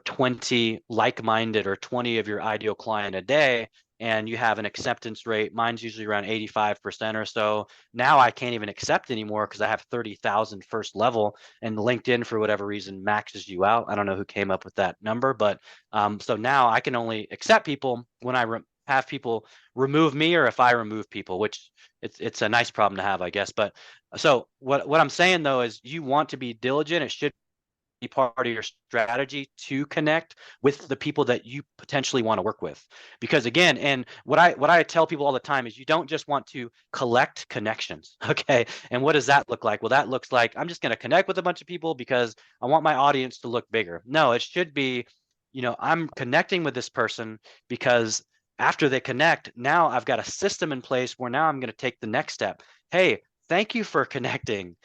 20 like-minded or 20 of your ideal client a day, and you have an acceptance rate, mine's usually around 85% or so. Now I can't even accept anymore because I have 30,000 first level, and LinkedIn, for whatever reason, maxes you out. I don't know who came up with that number, but so now I can only accept people when I have people remove me, or if I remove people, which it's a nice problem to have, I guess. But so what I'm saying though is, you want to be diligent. It should be part of your strategy to connect with the people that you potentially want to work with. Because again, and what I tell people all the time is, you don't just want to collect connections. Okay, and what does that look like? Well, that looks like, I'm just going to connect with a bunch of people because I want my audience to look bigger. No, it should be, I'm connecting with this person because after they connect, now I've got a system in place where now I'm going to take the next step. Hey, thank you for connecting.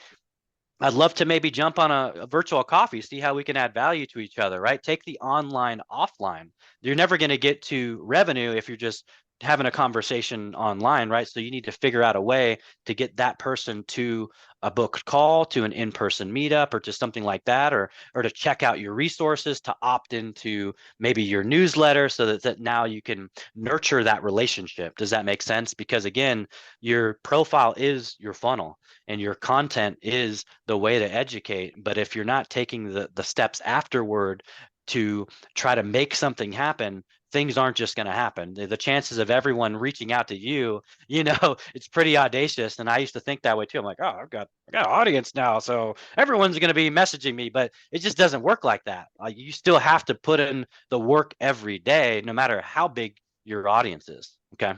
I'd love to maybe jump on a virtual coffee, see how we can add value to each other, right? Take the online offline. You're never going to get to revenue if you're just having a conversation online, right? So you need to figure out a way to get that person to a booked call, to an in-person meetup, or to something like that, or to check out your resources, to opt into maybe your newsletter, so that now you can nurture that relationship. Does that make sense? Because again, your profile is your funnel, and your content is the way to educate. But if you're not taking the steps afterward to try to make something happen, things aren't just going to happen. The chances of everyone reaching out to you, it's pretty audacious. And I used to think that way too. I'm like, oh, I got an audience now, so everyone's going to be messaging me. But it just doesn't work like that. You still have to put in the work every day, no matter how big your audience is. Okay.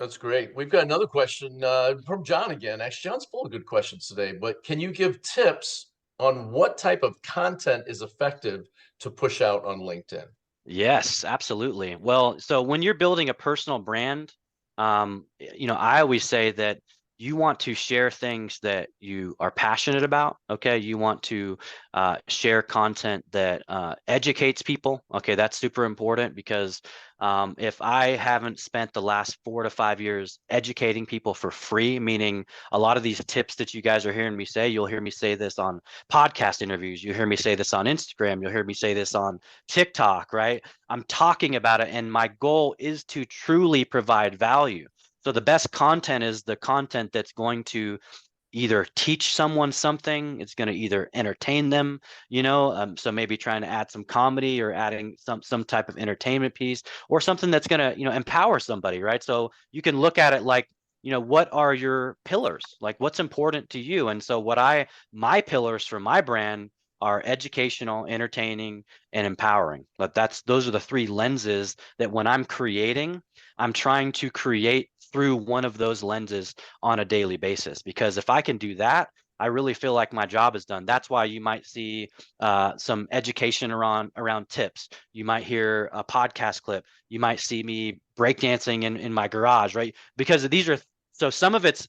That's great. We've got another question from John again. Actually, John's full of good questions today, but can you give tips on what type of content is effective to push out on LinkedIn? Yes, absolutely. Well, so when you're building a personal brand, I always say that you want to share things that you are passionate about. Okay, you want to share content that educates people. Okay, that's super important, because if I haven't spent the last 4 to 5 years educating people for free, meaning a lot of these tips that you guys are hearing me say, you'll hear me say this on podcast interviews, you hear me say this on Instagram, you'll hear me say this on TikTok, right? I'm talking about it, and my goal is to truly provide value. So the best content is the content that's going to either teach someone something, it's going to either entertain them, so maybe trying to add some comedy, or adding some type of entertainment piece, or something that's going to empower somebody, right? So you can look at it like, what are your pillars, like what's important to you? And so my pillars for my brand are educational, entertaining, and empowering. But those are the three lenses that when I'm creating, I'm trying to create through one of those lenses on a daily basis. Because if I can do that, I really feel like my job is done. That's why you might see some education around tips. You might hear a podcast clip. You might see me breakdancing in my garage, right? Because these are, so some of it's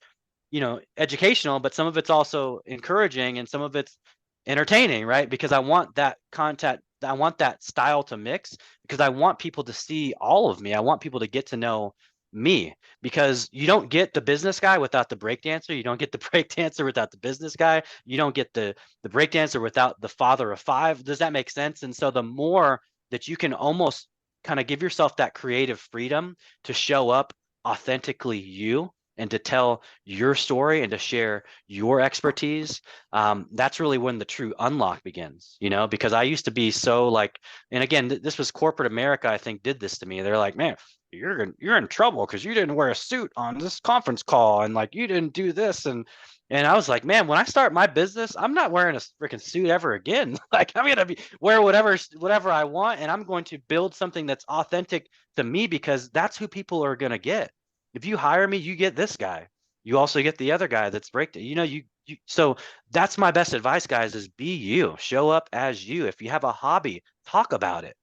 educational, but some of it's also encouraging, and some of it's entertaining, right? Because I want that that style to mix because I want people to see all of me. I want people to get to know me because you don't get the business guy without the break dancer. You don't get the break dancer without the business guy. You don't get the break dancer without the father of five. Does that make sense? And so the more that you can almost kind of give yourself that creative freedom to show up authentically you and to tell your story and to share your expertise, that's really when the true unlock begins, because I used to be so like, and again, this was corporate America, I think, did this to me. They're like, man, you're in trouble because you didn't wear a suit on this conference call and like you didn't do this. And I was like, man, when I start my business, I'm not wearing a freaking suit ever again. Like I'm gonna wear whatever I want, and I'm going to build something that's authentic to me because that's who people are gonna get. If you hire me, you get this guy. You also get the other guy that's breakdown. So that's my best advice, guys, is be you. Show up as you. If you have a hobby, talk about it.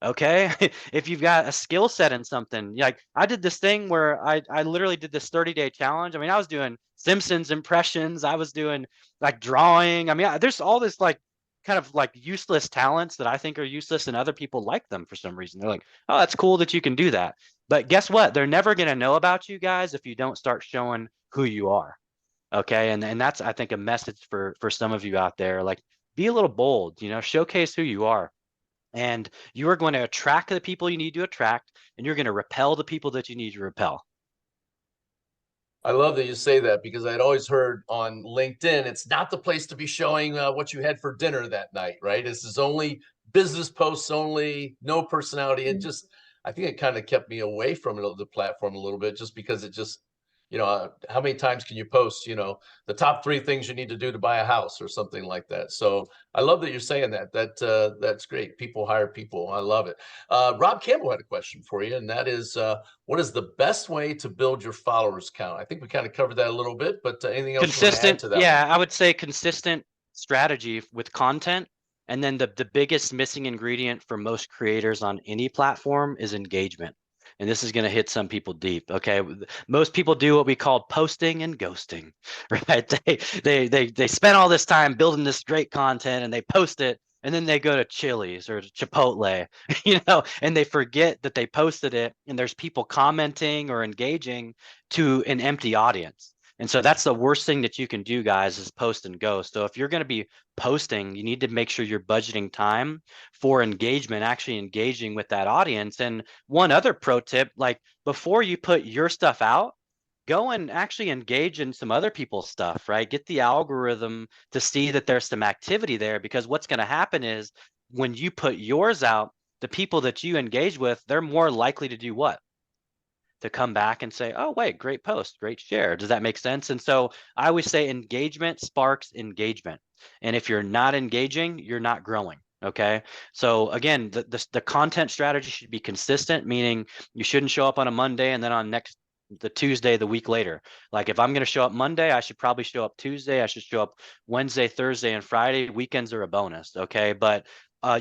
Okay. If you've got a skill set in something, like I did this thing where I literally did this 30-day challenge. I mean, I was doing Simpsons impressions, I was doing like drawing. I mean, there's all this like kind of like useless talents that I think are useless and other people like them for some reason. They're like, oh, that's cool that you can do that. But guess what? They're never going to know about you guys if you don't start showing who you are. Okay. And that's, I think, a message for some of you out there. Like, be a little bold, showcase who you are. And you are going to attract the people you need to attract, and you're going to repel the people that you need to repel. I love that you say that because I'd always heard on LinkedIn, it's not the place to be showing what you had for dinner that night, right? This is only business posts only, no personality. And just, I think it kind of kept me away from the platform a little bit just because it just, how many times can you post, the top 3 things you need to do to buy a house or something like that. So I love that you're saying that. That's great. People hire people. I love it. Rob Campbell had a question for you, and that is, what is the best way to build your followers count? I think we kind of covered that a little bit, but anything else you want to add Consistent, to that one? yeah, I would say consistent strategy with content. And then the biggest missing ingredient for most creators on any platform is engagement. And this is going to hit some people deep. Okay. Most people do what we call posting and ghosting, right? They spend all this time building this great content and they post it, and then they go to Chili's or to Chipotle, and they forget that they posted it and there's people commenting or engaging to an empty audience. And so that's the worst thing that you can do, guys, is post and ghost. So if you're going to be posting, you need to make sure you're budgeting time for engagement, actually engaging with that audience. And one other pro tip, like before you put your stuff out, go and actually engage in some other people's stuff, right? Get the algorithm to see that there's some activity there, because what's going to happen is when you put yours out, the people that you engage with, they're more likely to do what? To come back and say, oh, wait, great post, great share. Does that make sense? And so I always say engagement sparks engagement. And if you're not engaging, you're not growing. Okay. So again, the content strategy should be consistent, meaning you shouldn't show up on a Monday and then on the Tuesday, the week later. Like if I'm going to show up Monday, I should probably show up Tuesday. I should show up Wednesday, Thursday, and Friday. Weekends are a bonus. Okay. But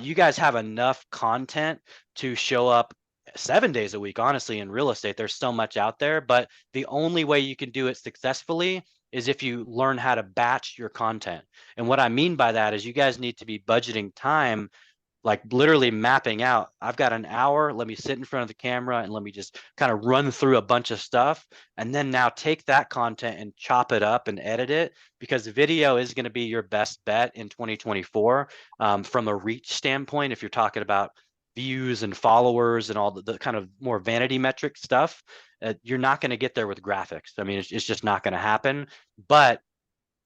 you guys have enough content to show up 7 days a week. Honestly, in real estate, there's so much out there, but the only way you can do it successfully is if you learn how to batch your content. And what I mean by that is you guys need to be budgeting time, like literally mapping out, I've got an hour, let me sit in front of the camera and let me just kind of run through a bunch of stuff, and then now take that content and chop it up and edit it, because video is going to be your best bet in 2024, from a reach standpoint. If you're talking about views and followers and all the kind of more vanity metric stuff, you're not going to get there with graphics. I mean, it's just not going to happen. But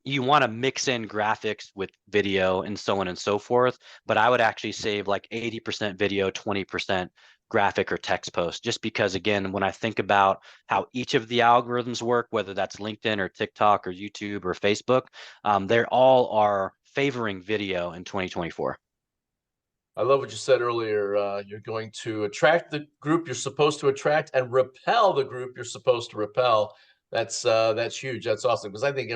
you want to mix in graphics with video and so on and so forth. But I would actually save like 80% video, 20% graphic or text post, just because, again, when I think about how each of the algorithms work, whether that's LinkedIn or TikTok or YouTube or Facebook, they all are favoring video in 2024. I love what you said earlier. You're going to attract the group you're supposed to attract and repel the group you're supposed to repel. That's huge. That's awesome because I think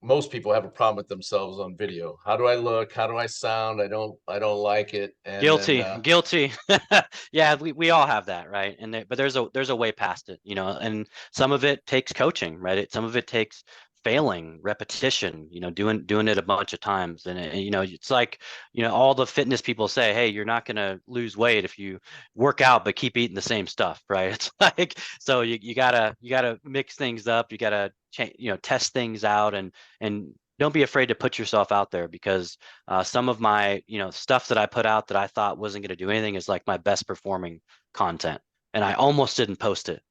most people have a problem with themselves on video. How do I look? How do I sound? I don't like it. And then Guilty. Yeah, we all have that, right? But there's a way past it, and some of it takes coaching, right? Some of it takes failing, repetition, doing it a bunch of times. And it's like, all the fitness people say, hey, you're not going to lose weight if you work out, but keep eating the same stuff, right? It's like, so you gotta mix things up. You gotta change, test things out, and don't be afraid to put yourself out there, because some of my, stuff that I put out that I thought wasn't going to do anything is like my best performing content. And I almost didn't post it.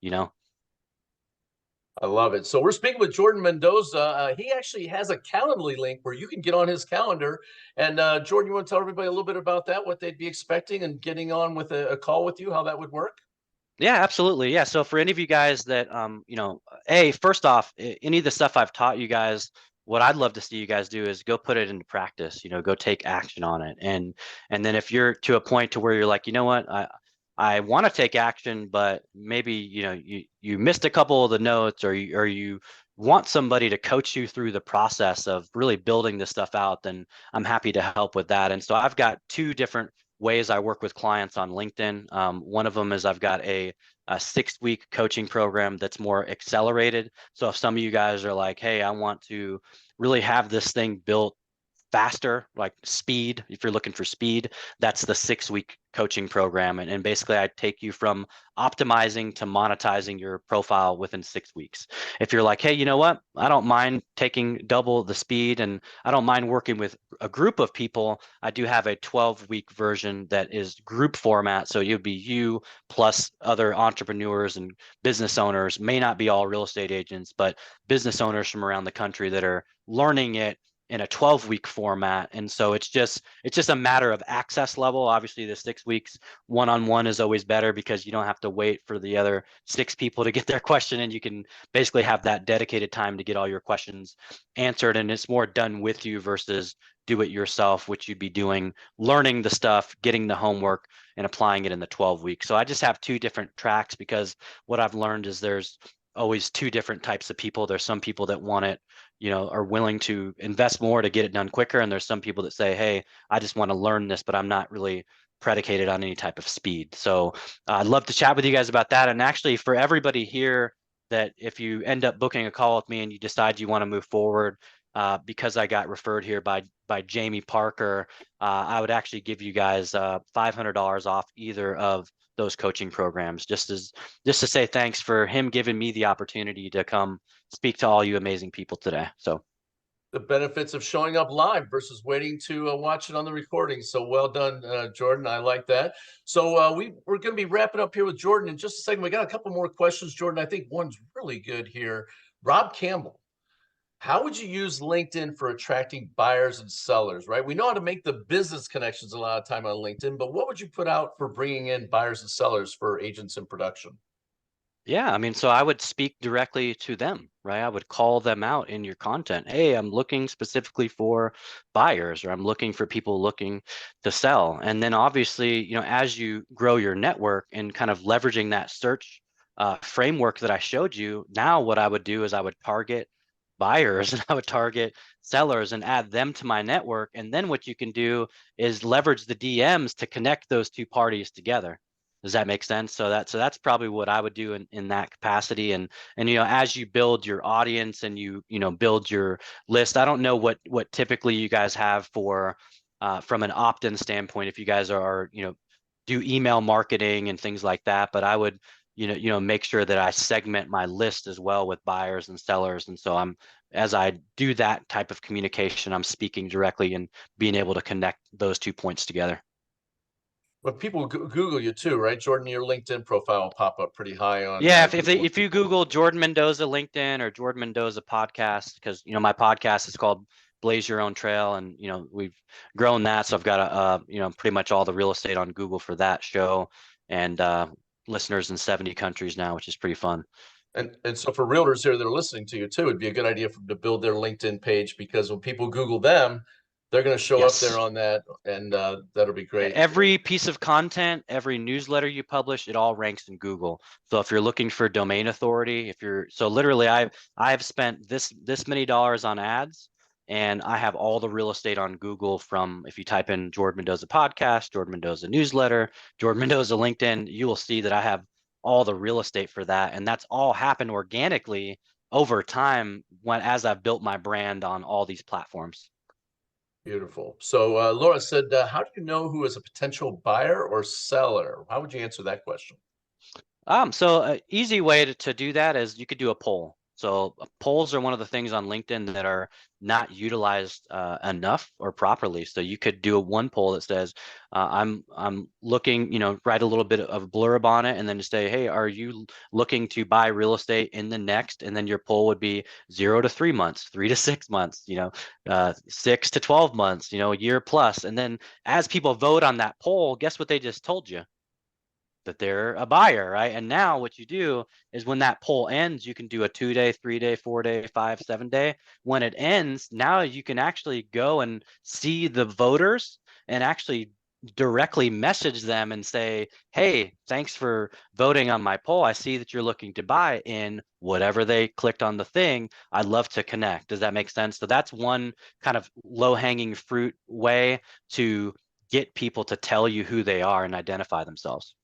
I love it. So we're speaking with Jordan Mendoza. He actually has a Calendly link where you can get on his calendar. And Jordan, you want to tell everybody a little bit about that, what they'd be expecting and getting on with a call with you, how that would work? Yeah, absolutely. Yeah. So for any of you guys that, hey, first off, any of the stuff I've taught you guys, what I'd love to see you guys do is go put it into practice, go take action on it. And then if you're to a point to where you're like, you know what, I want to take action, but maybe, you missed a couple of the notes, or you want somebody to coach you through the process of really building this stuff out, then I'm happy to help with that. And so I've got two different ways I work with clients on LinkedIn. One of them is I've got a 6-week coaching program that's more accelerated. So if some of you guys are like, hey, I want to really have this thing built faster, like speed, if you're looking for speed, that's the 6-week coaching program. And basically, I take you from optimizing to monetizing your profile within 6 weeks. If you're like, hey, you know what? I don't mind taking double the speed, and I don't mind working with a group of people. I do have a 12-week version that is group format. So you'd be you plus other entrepreneurs and business owners, may not be all real estate agents, but business owners from around the country that are learning it in a 12-week format. And so it's just a matter of access level. Obviously, the 6 weeks one-on-one is always better, because you don't have to wait for the other 6 people to get their question, and you can basically have that dedicated time to get all your questions answered. And it's more done with you versus do it yourself, which you'd be doing, learning the stuff, getting the homework, and applying it in the 12 weeks. So I just have two different tracks, because what I've learned is there's always two different types of people. There's some people that want it, are willing to invest more to get it done quicker. And there's some people that say, hey, I just want to learn this, but I'm not really predicated on any type of speed. So I'd love to chat with you guys about that. And actually, for everybody here, that if you end up booking a call with me and you decide you want to move forward, because I got referred here by Jamie Parker, I would actually give you guys $500 off either of those coaching programs, just to say thanks for him giving me the opportunity to come speak to all you amazing people today. So The benefits of showing up live versus waiting to watch it on the recording. So well done, Jordan. I like that. So we're going to be wrapping up here with Jordan in just a second. We got a couple more questions, Jordan. I think one's really good here. Rob Campbell, how would you use LinkedIn for attracting buyers and sellers, right? We know how to make the business connections a lot of time on LinkedIn, but what would you put out for bringing in buyers and sellers for agents in production? yeah, I mean, so I would speak directly to them, right? I would call them out in your content. Hey, I'm looking specifically for buyers, or I'm looking for people looking to sell. And then obviously, as you grow your network and kind of leveraging that search framework that I showed you, now what I would do is I would target buyers and I would target sellers and add them to my network. And then what you can do is leverage the DMs to connect those two parties together. Does that make sense? So that's probably what I would do in that capacity. And as you build your audience and you build your list, I don't know what typically you guys have for from an opt-in standpoint, if you guys are do email marketing and things like that, but I would make sure that I segment my list as well with buyers and sellers. And so as I do that type of communication, I'm speaking directly and being able to connect those 2 points together. But people Google you too, right? Jordan, your LinkedIn profile will pop up pretty high on Yeah, Google. if you Google Jordan Mendoza LinkedIn or Jordan Mendoza podcast, because my podcast is called Blaze Your Own Trail, and we've grown that, so I've got pretty much all the real estate on Google for that show, and listeners in 70 countries now, which is pretty fun. And so for realtors here that are listening to you too, it'd be a good idea for them to build their LinkedIn page, because when people Google them, they're going to show up there Yes. on that, and that'll be great. Every piece of content, every newsletter you publish, it all ranks in Google. So if you're looking for domain authority, if you're so literally, I've spent this many dollars on ads, and I have all the real estate on Google. From if you type in Jordan Mendoza podcast, Jordan Mendoza newsletter, Jordan Mendoza LinkedIn, you will see that I have all the real estate for that, and that's all happened organically over time as I've built my brand on all these platforms. Beautiful. So Laura said, how do you know who is a potential buyer or seller? How would you answer that question? So an easy way to do that is you could do a poll. So polls are one of the things on LinkedIn that are not utilized enough or properly. So you could do a one poll that says, I'm looking, write a little bit of blurb on it, and then just say, hey, are you looking to buy real estate in the next? And then your poll would be 0 to 3 months, 3 to 6 months, 6 to 12 months, a year plus. And then as people vote on that poll, guess what they just told you? That they're a buyer, right? And now what you do is when that poll ends, you can do a 2-day, 3-day, 4-day, 5, 7-day. When it ends, now you can actually go and see the voters and actually directly message them and say, hey, thanks for voting on my poll. I see that you're looking to buy in whatever they clicked on the thing. I'd love to connect. Does that make sense? So that's one kind of low-hanging fruit way to get people to tell you who they are and identify themselves.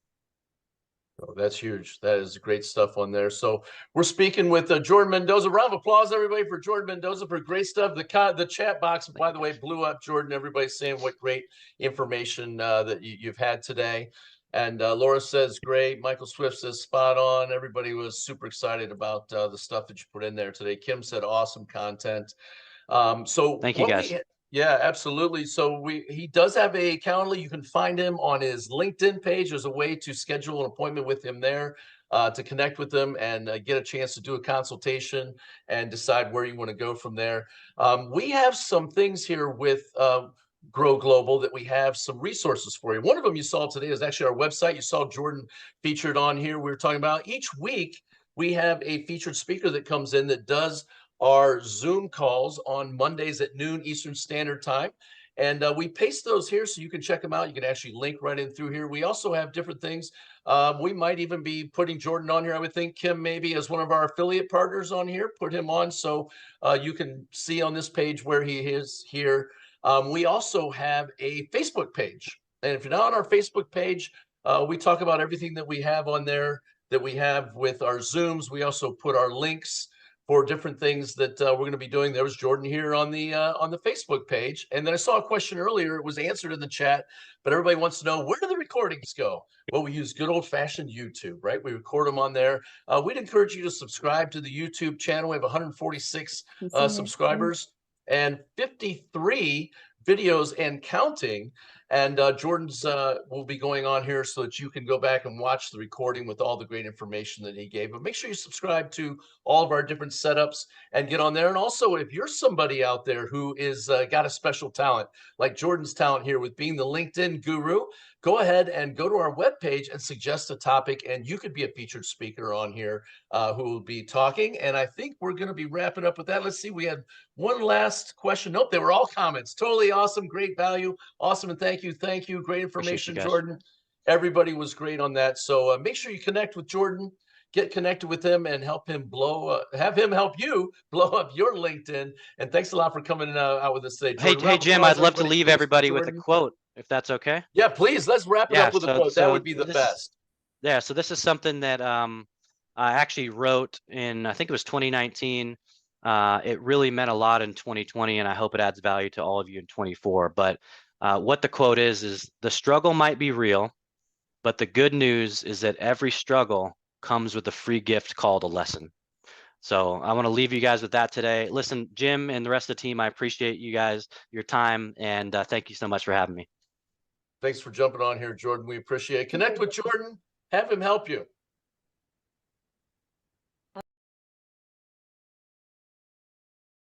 Oh, that's huge. That is great stuff on there. So we're speaking with Jordan Mendoza. Round of applause, everybody, for Jordan Mendoza for great stuff. The chat box, Thank by you, the way, guys. blew up. Jordan, everybody's saying what great information that you've had today. And Laura says great. Michael Swift says spot on. Everybody was super excited about the stuff that you put in there today. Kim said awesome content. So Thank you, what guys. we Yeah, absolutely. So he does have a calendar. You can find him on his LinkedIn page. There's a way to schedule an appointment with him there to connect with him and get a chance to do a consultation and decide where you want to go from there. We have some things here with Grow Global that we have some resources for you. One of them you saw today is actually our website. You saw Jordan featured on here. We were talking about each week we have a featured speaker that comes in that does our Zoom calls on Mondays at noon Eastern Standard Time. And we paste those here so you can check them out. You can actually link right in through here. We also have different things. We might even be putting Jordan on here. I would think Kim maybe as one of our affiliate partners on here, put him on so you can see on this page where he is here. We also have a Facebook page. And if you're not on our Facebook page, we talk about everything that we have on there that we have with our Zooms. We also put our links for different things that we're going to be doing. There was Jordan here on the Facebook page, and then I saw a question earlier. It was answered in the chat, but everybody wants to know where do the recordings go? Well, we use good old-fashioned YouTube, right? We record them on there. We'd encourage you to subscribe to the YouTube channel. We have 146 subscribers and 53 videos and counting. And Jordan's will be going on here so that you can go back and watch the recording with all the great information that he gave. But make sure you subscribe to all of our different setups and get on there. And also, if you're somebody out there who is got a special talent, like Jordan's talent here with being the LinkedIn guru, go ahead and go to our webpage and suggest a topic, and you could be a featured speaker on here who will be talking. And I think we're going to be wrapping up with that. Let's see. We had one last question. Nope, they were all comments. Totally awesome. Great value. Awesome. And thank you. Thank you. Great Appreciate you information, guys. Jordan. Everybody was great on that. So make sure you connect with Jordan, get connected with him, and help him have him help you blow up your LinkedIn. And thanks a lot for coming out with us today, Hey, Jordan. hey, Round of Jim, applause, I'd love to everybody, leave please, for everybody with a Jordan. quote, if that's okay. Yeah, please. Let's wrap it Yeah. up with a So, quote. That would be the this, best. yeah. So this is something that I actually wrote in, I think it was 2019. It really meant a lot in 2020, and I hope it adds value to all of you in 24. But what the quote is the struggle might be real, but the good news is that every struggle comes with a free gift called a lesson. So I want to leave you guys with that today. Listen, Jim and the rest of the team, I appreciate you guys, your time, and thank you so much for having me. Thanks for jumping on here, Jordan. We appreciate it. Connect with Jordan. Have him help you.